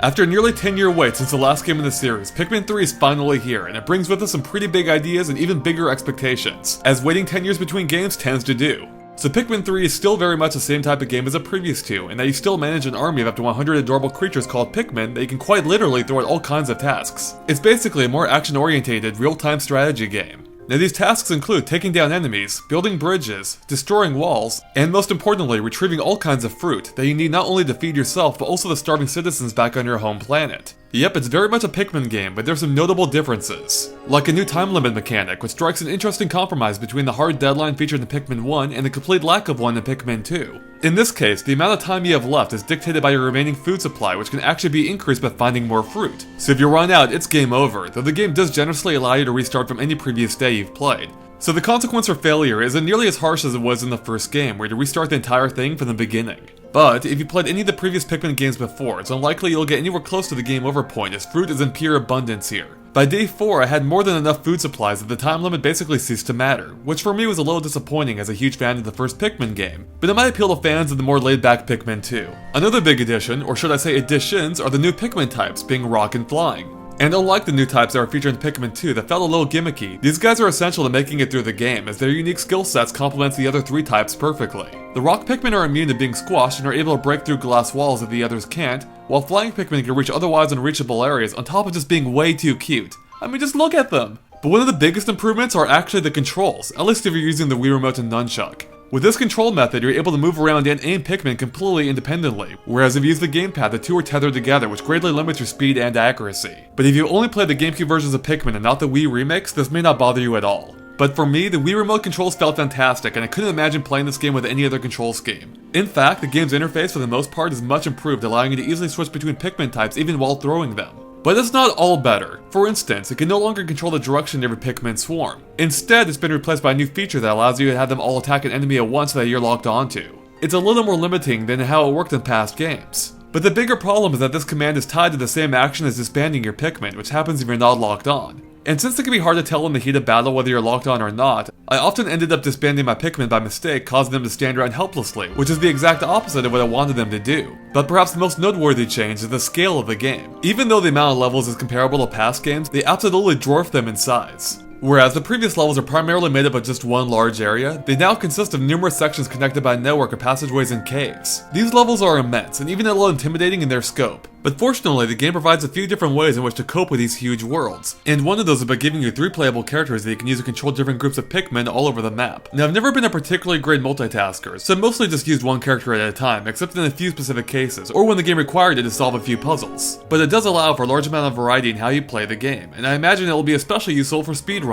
After a nearly 10-year wait since the last game in the series, Pikmin 3 is finally here, and it brings with it some pretty big ideas and even bigger expectations, as waiting 10 years between games tends to do. So Pikmin 3 is still very much the same type of game as the previous two, in that you still manage an army of up to 100 adorable creatures called Pikmin that you can quite literally throw at all kinds of tasks. It's basically a more action-orientated, real-time strategy game. Now these tasks include taking down enemies, building bridges, destroying walls, and most importantly, retrieving all kinds of fruit that you need not only to feed yourself but also the starving citizens back on your home planet. Yep, it's very much a Pikmin game, but there's some notable differences. Like a new time limit mechanic, which strikes an interesting compromise between the hard deadline featured in Pikmin 1 and the complete lack of one in Pikmin 2. In this case, the amount of time you have left is dictated by your remaining food supply, which can actually be increased by finding more fruit. So if you run out, it's game over, though the game does generously allow you to restart from any previous day you've played. So the consequence for failure isn't nearly as harsh as it was in the first game, where you restart the entire thing from the beginning. But if you played any of the previous Pikmin games before, it's unlikely you'll get anywhere close to the game over point, as fruit is in pure abundance here. By day 4, I had more than enough food supplies that the time limit basically ceased to matter, which for me was a little disappointing as a huge fan of the first Pikmin game, but it might appeal to fans of the more laid-back Pikmin 2. Another big addition, or should I say additions, are the new Pikmin types, being rock and flying. And unlike the new types that were featured in Pikmin 2 that felt a little gimmicky, these guys are essential to making it through the game, as their unique skill sets complement the other 3 types perfectly. The rock Pikmin are immune to being squashed and are able to break through glass walls that the others can't, while flying Pikmin can reach otherwise unreachable areas on top of just being way too cute. I mean, just look at them! But one of the biggest improvements are actually the controls, at least if you're using the Wii Remote and Nunchuck. With this control method, you're able to move around and aim Pikmin completely independently, whereas if you use the gamepad, the two are tethered together, which greatly limits your speed and accuracy. But if you only play the GameCube versions of Pikmin and not the Wii remakes, this may not bother you at all. But for me, the Wii Remote controls felt fantastic, and I couldn't imagine playing this game with any other control scheme. In fact, the game's interface for the most part is much improved, allowing you to easily switch between Pikmin types even while throwing them. But it's not all better. For instance, it can no longer control the direction of every Pikmin swarm. Instead, it's been replaced by a new feature that allows you to have them all attack an enemy at once that you're locked onto. It's a little more limiting than how it worked in past games. But the bigger problem is that this command is tied to the same action as disbanding your Pikmin, which happens if you're not locked on. And since it can be hard to tell in the heat of battle whether you're locked on or not, I often ended up disbanding my Pikmin by mistake, causing them to stand around helplessly, which is the exact opposite of what I wanted them to do. But perhaps the most noteworthy change is the scale of the game. Even though the amount of levels is comparable to past games, they absolutely dwarf them in size. Whereas the previous levels are primarily made up of just one large area, they now consist of numerous sections connected by a network of passageways and caves. These levels are immense, and even a little intimidating in their scope. But fortunately, the game provides a few different ways in which to cope with these huge worlds, and one of those is by giving you 3 playable characters that you can use to control different groups of Pikmin all over the map. Now, I've never been a particularly great multitasker, so I mostly just used one character at a time, except in a few specific cases, or when the game required it to solve a few puzzles. But it does allow for a large amount of variety in how you play the game, and I imagine it will be especially useful for speedrunners.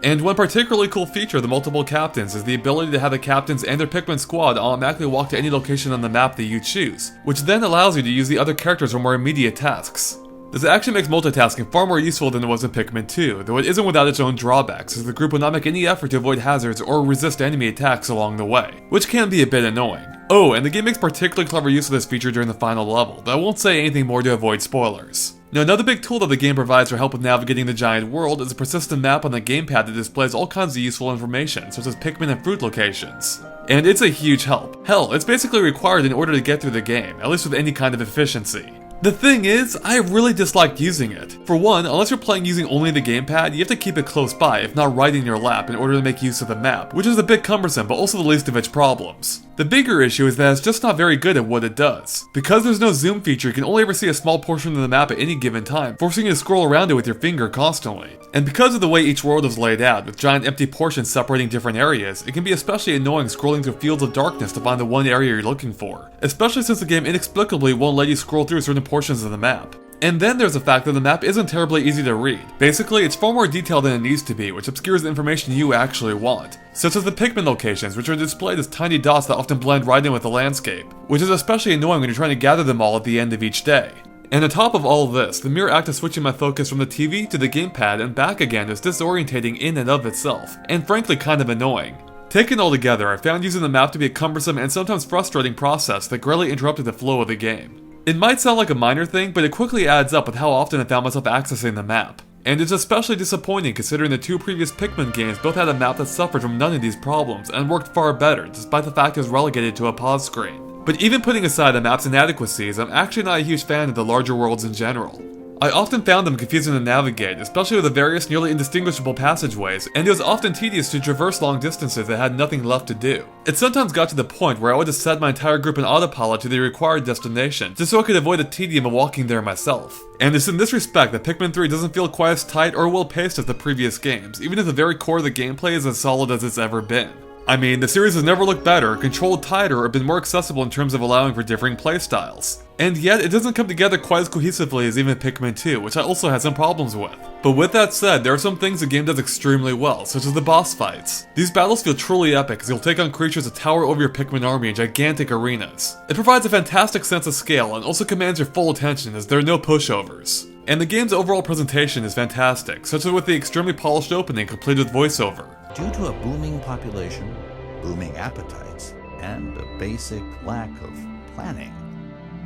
And one particularly cool feature of the multiple captains is the ability to have the captains and their Pikmin squad automatically walk to any location on the map that you choose, which then allows you to use the other characters for more immediate tasks. This actually makes multitasking far more useful than it was in Pikmin 2, though it isn't without its own drawbacks, as the group will not make any effort to avoid hazards or resist enemy attacks along the way, which can be a bit annoying. Oh, and the game makes particularly clever use of this feature during the final level, though I won't say anything more to avoid spoilers. Now, another big tool that the game provides for help with navigating the giant world is a persistent map on the gamepad that displays all kinds of useful information, such as Pikmin and fruit locations. And it's a huge help. Hell, it's basically required in order to get through the game, at least with any kind of efficiency. The thing is, I really dislike using it. For one, unless you're playing using only the gamepad, you have to keep it close by, if not right in your lap, in order to make use of the map, which is a bit cumbersome, but also the least of its problems. The bigger issue is that it's just not very good at what it does. Because there's no zoom feature, you can only ever see a small portion of the map at any given time, forcing you to scroll around it with your finger constantly. And because of the way each world is laid out, with giant empty portions separating different areas, it can be especially annoying scrolling through fields of darkness to find the one area you're looking for, especially since the game inexplicably won't let you scroll through certain portions of the map. And then there's the fact that the map isn't terribly easy to read. Basically, it's far more detailed than it needs to be, which obscures the information you actually want, such as the Pikmin locations, which are displayed as tiny dots that often blend right in with the landscape, which is especially annoying when you're trying to gather them all at the end of each day. And on top of all this, the mere act of switching my focus from the TV to the gamepad and back again is disorientating in and of itself, and frankly kind of annoying. Taken all together, I found using the map to be a cumbersome and sometimes frustrating process that greatly interrupted the flow of the game. It might sound like a minor thing, but it quickly adds up with how often I found myself accessing the map. And it's especially disappointing considering the 2 previous Pikmin games both had a map that suffered from none of these problems and worked far better, despite the fact it was relegated to a pause screen. But even putting aside the map's inadequacies, I'm actually not a huge fan of the larger worlds in general. I often found them confusing to navigate, especially with the various nearly indistinguishable passageways, and it was often tedious to traverse long distances that had nothing left to do. It sometimes got to the point where I would just set my entire group in autopilot to the required destination, just so I could avoid the tedium of walking there myself. And it's in this respect that Pikmin 3 doesn't feel quite as tight or well-paced as the previous games, even if the very core of the gameplay is as solid as it's ever been. I mean, the series has never looked better, controlled tighter, or been more accessible in terms of allowing for differing playstyles. And yet, it doesn't come together quite as cohesively as even Pikmin 2, which I also had some problems with. But with that said, there are some things the game does extremely well, such as the boss fights. These battles feel truly epic as you'll take on creatures that tower over your Pikmin army in gigantic arenas. It provides a fantastic sense of scale and also commands your full attention as there are no pushovers. And the game's overall presentation is fantastic, such as with the extremely polished opening complete with voiceover. Due to a booming population, booming appetites, and a basic lack of planning,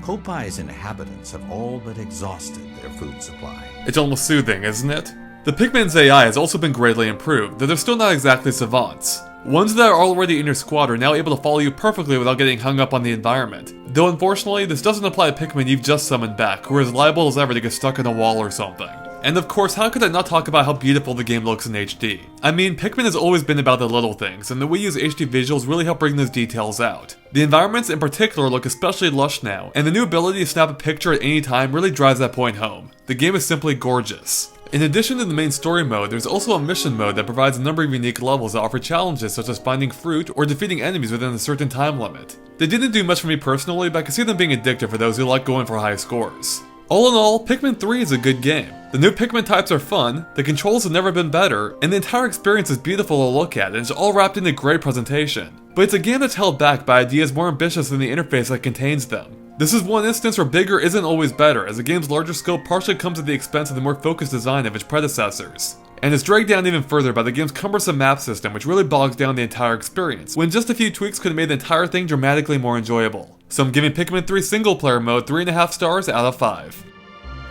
Kopai's inhabitants have all but exhausted their food supply. It's almost soothing, isn't it? The Pikmin's AI has also been greatly improved, though they're still not exactly savants. Ones that are already in your squad are now able to follow you perfectly without getting hung up on the environment. Though unfortunately, this doesn't apply to Pikmin you've just summoned back, who are as liable as ever to get stuck in a wall or something. And of course, how could I not talk about how beautiful the game looks in HD? I mean, Pikmin has always been about the little things, and the Wii U's HD visuals really help bring those details out. The environments in particular look especially lush now, and the new ability to snap a picture at any time really drives that point home. The game is simply gorgeous. In addition to the main story mode, there's also a mission mode that provides a number of unique levels that offer challenges such as finding fruit or defeating enemies within a certain time limit. They didn't do much for me personally, but I can see them being addictive for those who like going for high scores. All in all, Pikmin 3 is a good game. The new Pikmin types are fun, the controls have never been better, and the entire experience is beautiful to look at, and it's all wrapped in a great presentation. But it's a game that's held back by ideas more ambitious than the interface that contains them. This is one instance where bigger isn't always better, as the game's larger scope partially comes at the expense of the more focused design of its predecessors. And it's dragged down even further by the game's cumbersome map system, which really bogs down the entire experience, when just a few tweaks could have made the entire thing dramatically more enjoyable. So I'm giving Pikmin 3 single player mode 3.5 stars out of 5.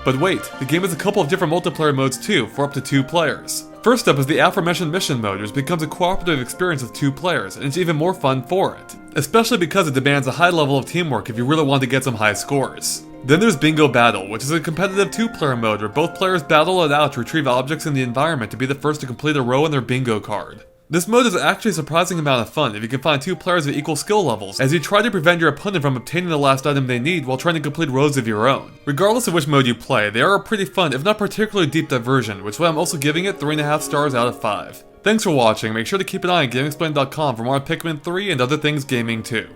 But wait, the game has a couple of different multiplayer modes too, for up to 2 players. First up is the aforementioned mission mode, which becomes a cooperative experience with 2 players, and it's even more fun for it. Especially because it demands a high level of teamwork if you really want to get some high scores. Then there's Bingo Battle, which is a competitive 2-player mode where both players battle it out to retrieve objects in the environment to be the first to complete a row on their bingo card. This mode is actually a surprising amount of fun if you can find 2 players of equal skill levels, as you try to prevent your opponent from obtaining the last item they need while trying to complete rows of your own. Regardless of which mode you play, they are a pretty fun, if not particularly deep diversion, which is why I'm also giving it 3.5 stars out of 5. Thanks for watching, make sure to keep an eye on GameXplain.com for more on Pikmin 3 and other things gaming too.